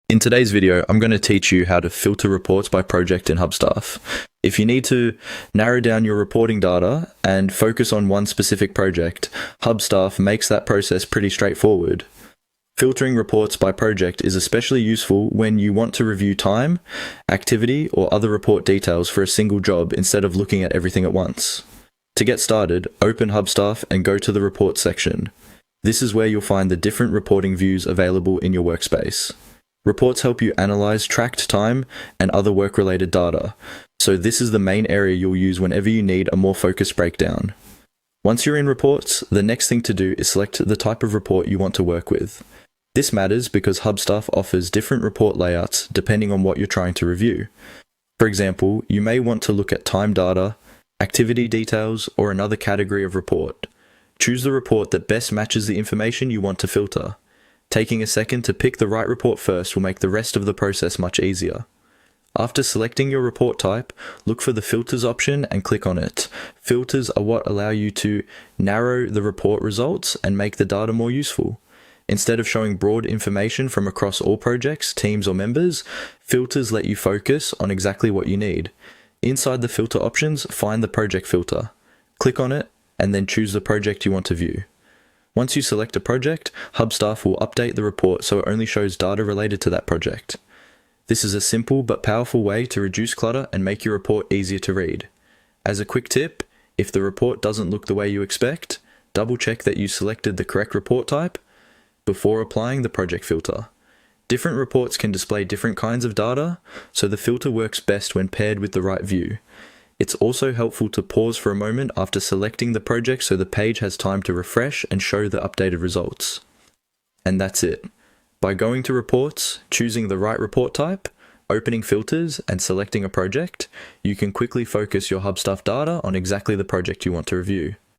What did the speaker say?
In today's video, I'm going to teach you how to filter reports by project in Hubstaff. If you need to narrow down your reporting data and focus on one specific project, Hubstaff makes that process pretty straightforward. Filtering reports by project is especially useful when you want to review time, activity, or other report details for a single job instead of looking at everything at once. To get started, open Hubstaff and go to the Reports section. This is where you'll find the different reporting views available in your workspace. Reports help you analyze tracked time and other work-related data, so this is the main area you'll use whenever you need a more focused breakdown. Once you're in Reports, the next thing to do is select the type of report you want to work with. This matters because Hubstaff offers different report layouts depending on what you're trying to review. For example, you may want to look at time data, activity details, or another category of report. Choose the report that best matches the information you want to filter. Taking a second to pick the right report first will make the rest of the process much easier. After selecting your report type, look for the Filters option and click on it. Filters are what allow you to narrow the report results and make the data more useful. Instead of showing broad information from across all projects, teams, or members, filters let you focus on exactly what you need. Inside the filter options, find the project filter. Click on it, and then choose the project you want to view. Once you select a project, Hubstaff will update the report so it only shows data related to that project. This is a simple but powerful way to reduce clutter and make your report easier to read. As a quick tip, if the report doesn't look the way you expect, double check that you selected the correct report type before applying the project filter. Different reports can display different kinds of data, so the filter works best when paired with the right view. It's also helpful to pause for a moment after selecting the project so the page has time to refresh and show the updated results. And that's it. By going to Reports, choosing the right report type, opening filters, and selecting a project, you can quickly focus your Hubstaff data on exactly the project you want to review.